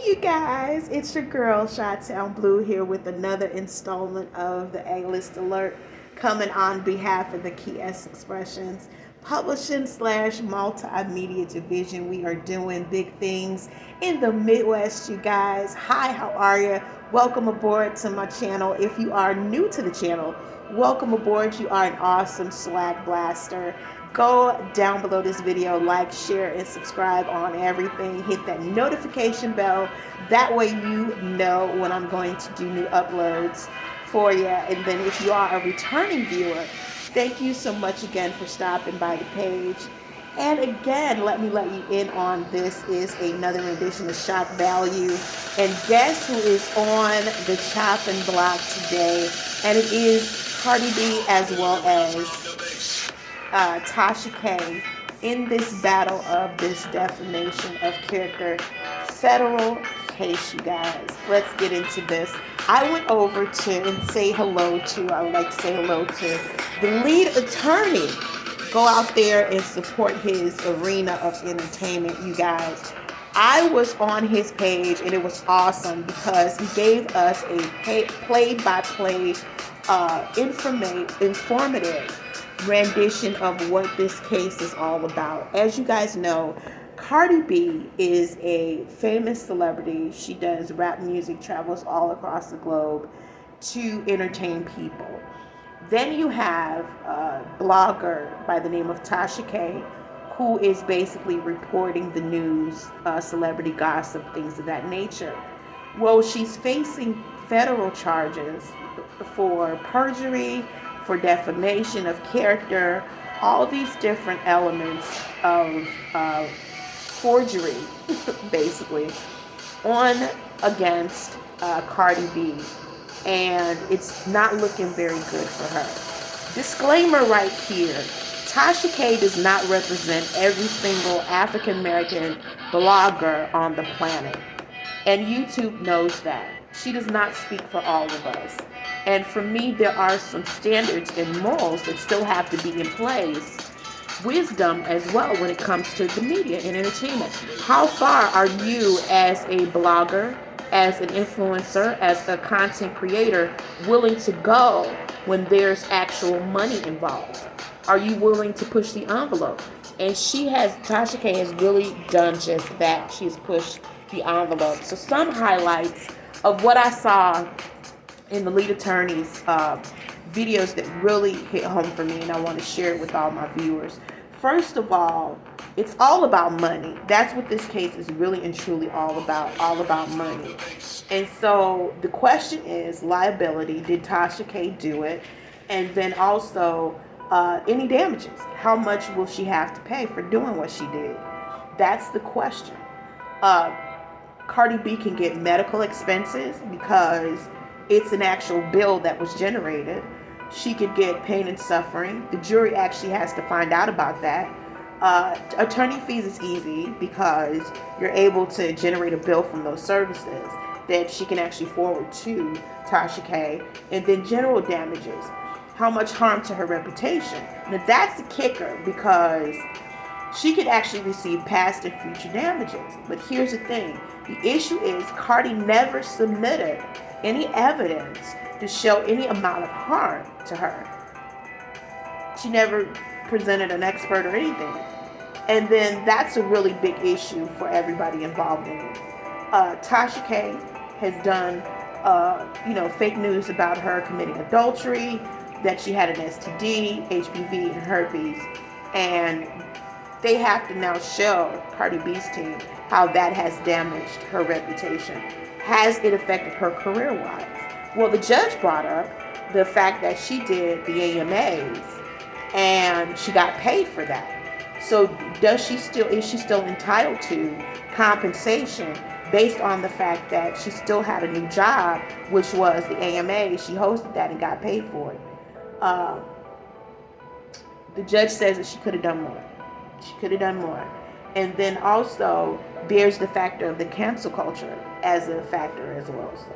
you guys, it's your girl ShoutOut Blue here with another installment of the A-List Alert coming on behalf of the Key S Expressions Publishing / Multimedia Division. We are doing big things in the Midwest, you guys. Hi, how are you? Welcome aboard to my channel. If you are new to the channel, welcome aboard. You are an awesome swag blaster. Go down below this video, like, share, and subscribe on everything. Hit that notification bell. That way you know when I'm going to do new uploads for you. And then if you are a returning viewer, thank you so much again for stopping by the page. And again, let me let you in on this is another edition of Shock Value. And guess who is on the chopping block today? And it is Cardi B as well as Tasha K in this battle of this defamation of character federal case, you guys. Let's get into this. I went over to and say hello to, I would like to say hello to the lead attorney. Go out there and support his arena of entertainment, you guys. I was on his page and it was awesome because he gave us a play-by-play informative rendition of what this case is all about. As you guys know, Cardi B is a famous celebrity. She does rap music, travels all across the globe to entertain people. Then you have a blogger by the name of Tasha K, who is basically reporting the news, celebrity gossip, things of that nature. Well, she's facing federal charges for perjury, for defamation of character, all these different elements of forgery, basically, on against Cardi B. And it's not looking very good for her. Disclaimer right here, Tasha K does not represent every single African American blogger on the planet. And YouTube knows that. She does not speak for all of us. And for me, there are some standards and morals that still have to be in place. Wisdom as well when it comes to the media and entertainment. How far are you as a blogger, as an influencer, as a content creator willing to go when there's actual money involved? Are you willing to push the envelope? And Tasha K has really done just that. She's pushed the envelope. So some highlights of what I saw in the lead attorney's videos that really hit home for me, and I want to share it with all my viewers. First of all, it's all about money. That's what this case is really and truly all about money. And so the question is liability. Did Tasha K do it? And then also any damages. How much will she have to pay for doing what she did? That's the question. Cardi B can get medical expenses because it's an actual bill that was generated. She could get pain and suffering. The jury actually has to find out about that. Attorney fees is easy because you're able to generate a bill from those services that she can actually forward to Tasha K. And then general damages. How much harm to her reputation? Now that's the kicker because she could actually receive past and future damages. But here's the thing. The issue is Cardi never submitted any evidence to show any amount of harm to her. She never presented an expert or anything. And then that's a really big issue for everybody involved in it. Tasha K has done fake news about her committing adultery, that she had an STD, HPV, and herpes. And they have to now show Cardi B's team how that has damaged her reputation. Has it affected her career-wise? Well, the judge brought up the fact that she did the AMAs and she got paid for that. So is she still entitled to compensation based on the fact that she still had a new job, which was the AMA? She hosted that and got paid for it. The judge says that she could have done more. She could have done more. And then also there's the factor of the cancel culture as a factor as well. So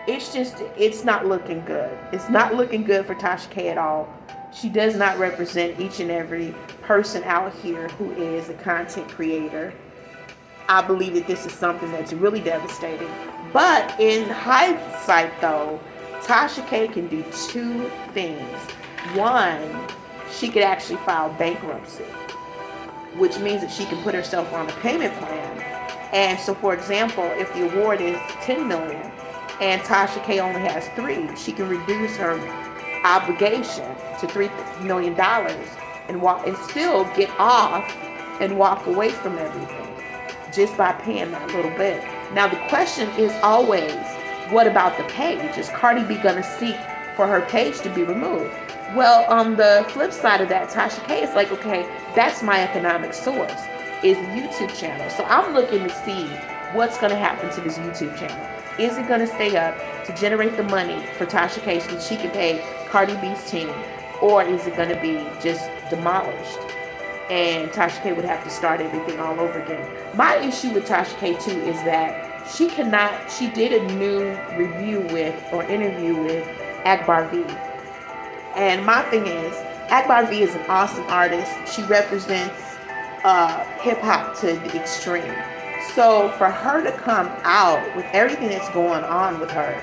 it's not looking good. It's not looking good for Tasha K at all. She does not represent each and every person out here who is a content creator I believe that this is something that's really devastating. But in hindsight, though, Tasha K can do two things. One, she could actually file bankruptcy, which means that she can put herself on a payment plan. And so, for example, if the award is $10 million and Tasha K only has $3, she can reduce her obligation to $3 million and still get off and walk away from everything just by paying that little bit. Now, the question is always, what about the page? Is Cardi B gonna seek for her page to be removed? Well, on the flip side of that, Tasha K is like, okay, that's my economic source, is a YouTube channel. So I'm looking to see what's going to happen to this YouTube channel. Is it going to stay up to generate the money for Tasha K so that she can pay Cardi B's team? Or is it going to be just demolished? And Tasha K would have to start everything all over again. My issue with Tasha K too is that she did a new interview with Akbar V. And my thing is, Akbar V is an awesome artist. She represents hip-hop to the extreme. So for her to come out with everything that's going on with her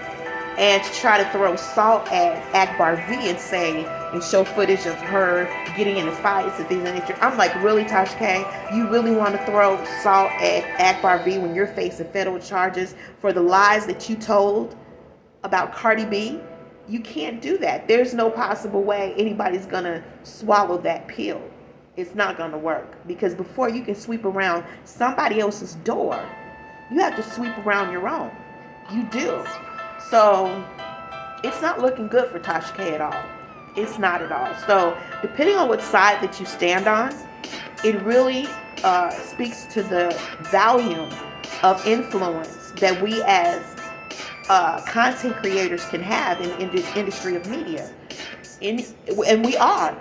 and to try to throw salt at Akbar V and show footage of her getting into fights and things of that nature, I'm like, really, Tasha K? You really want to throw salt at Akbar V when you're facing federal charges for the lies that you told about Cardi B? You can't do that. There's no possible way anybody's going to swallow that pill. It's not going to work, because before you can sweep around somebody else's door, you have to sweep around your own. You do. So it's not looking good for Tasha K at all. It's not at all. So depending on what side that you stand on, it really speaks to the volume of influence that we as content creators can have in the industry of media. And we are.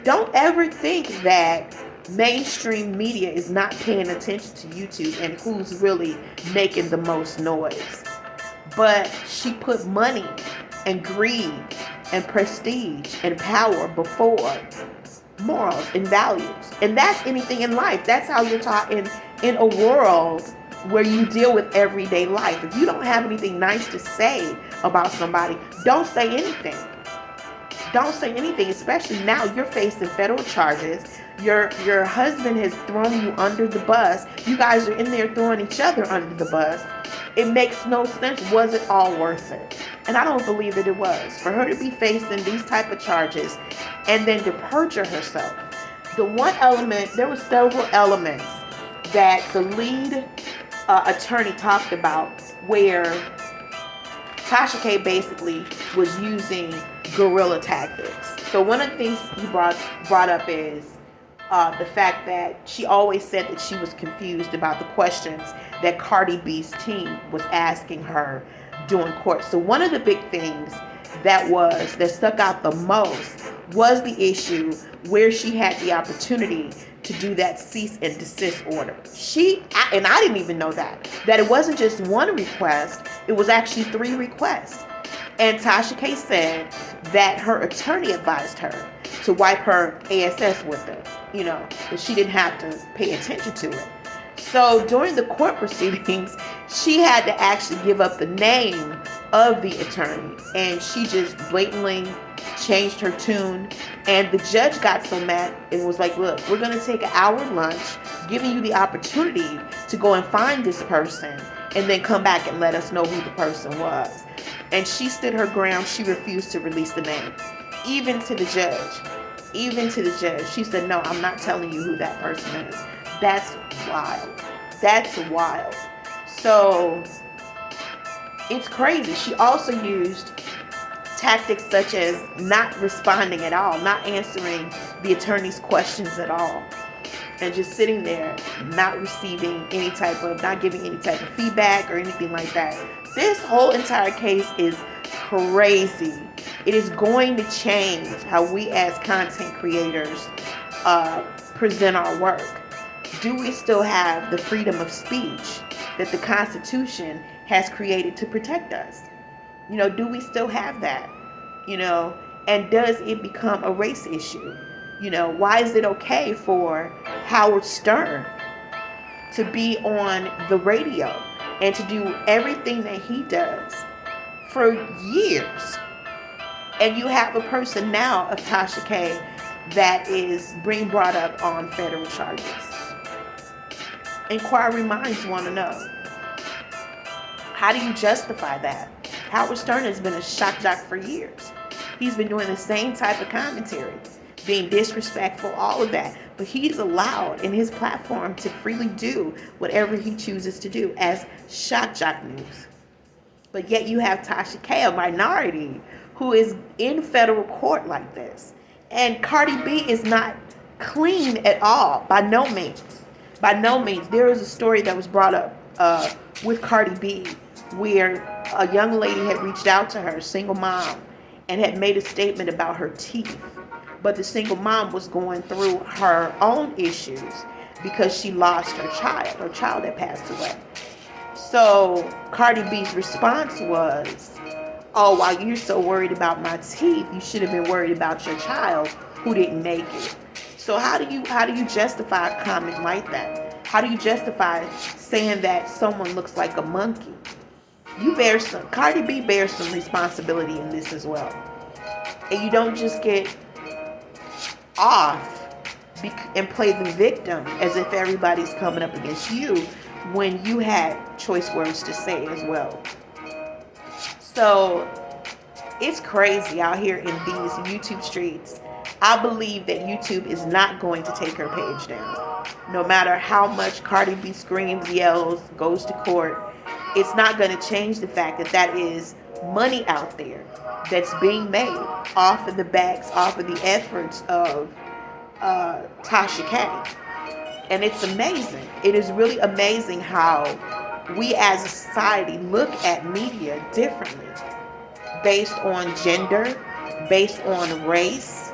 Don't ever think that mainstream media is not paying attention to YouTube and who's really making the most noise. But she put money and greed and prestige and power before morals and values. And that's anything in life. That's how you're taught in a world where you deal with everyday life. If you don't have anything nice to say about somebody, don't say anything. Don't say anything, especially now you're facing federal charges. Your husband has thrown you under the bus. You guys are in there throwing each other under the bus. It makes no sense. Was it all worth it? And I don't believe that it was. For her to be facing these type of charges and then to perjure herself. There were several elements that the lead attorney talked about where Tasha K basically was using guerrilla tactics. So one of the things he brought up is the fact that she always said that she was confused about the questions that Cardi B's team was asking her during court. So one of the big things that stuck out the most was the issue where she had the opportunity to do that cease and desist order. And I didn't even know that it wasn't just one request, it was actually 3 requests. And Tasha K said that her attorney advised her to wipe her ASS with it, that she didn't have to pay attention to it. So during the court proceedings, she had to actually give up the name of the attorney, and she just blatantly changed her tune. And the judge got so mad and was like, look, we're going to take an hour lunch, giving you the opportunity to go and find this person and then come back and let us know who the person was. And she stood her ground. She refused to release the name, even to the judge. She said, no, I'm not telling you who that person is. That's wild. So it's crazy. She also used tactics such as not responding at all, not answering the attorney's questions at all, and just sitting there, not giving any type of feedback or anything like that. This whole entire case is crazy. It is going to change how we as content creators present our work. Do we still have the freedom of speech that the Constitution has created to protect us? Do we still have that? And does it become a race issue? Why is it okay for Howard Stern to be on the radio and to do everything that he does for years. And you have a person now of Tasha K that is being brought up on federal charges. Inquiry minds want to know, how do you justify that? Howard Stern has been a shock jock for years. He's been doing the same type of commentary, being disrespectful, all of that. But he's allowed in his platform to freely do whatever he chooses to do as shock jock news. But yet you have Tasha K, a minority, who is in federal court like this. And Cardi B is not clean at all, by no means. By no means. There is a story that was brought up with Cardi B where a young lady had reached out to her, a single mom, and had made a statement about her teeth. But the single mom was going through her own issues because she lost her child had passed away. So Cardi B's response was, oh, while you're so worried about my teeth, you should have been worried about your child who didn't make it. So how do you justify a comment like that? How do you justify saying that someone looks like a monkey? Cardi B bears some responsibility in this as well. And you don't just get off and play the victim as if everybody's coming up against you when you had choice words to say as well. So it's crazy out here in these YouTube streets. I believe that YouTube is not going to take her page down. No matter how much Cardi B screams, yells, goes to court, it's not going to change the fact that that is money out there that's being made off of the backs, off of the efforts of Tasha K. And it's amazing. It is really amazing how we as a society look at media differently based on gender, based on race.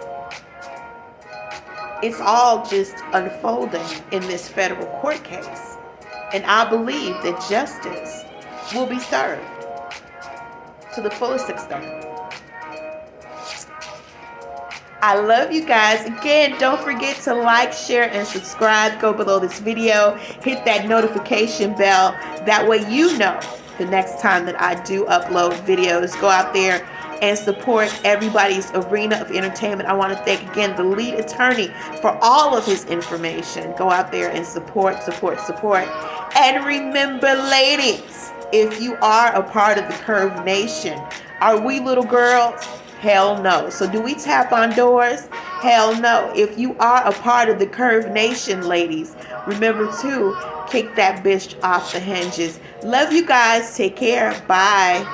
It's all just unfolding in this federal court case. And I believe that justice will be served to the fullest extent. I love you guys. Again, don't forget to like, share, and subscribe. Go below this video. Hit that notification bell. That way you know the next time that I do upload videos. Go out there and support everybody's arena of entertainment. I want to thank again the lead attorney for all of his information. Go out there and support. And remember, ladies, if you are a part of the Curve Nation, are we little girls? Hell no. So do we tap on doors? Hell no. If you are a part of the Curve Nation, ladies, remember to kick that bitch off the hinges. Love you guys. Take care. Bye.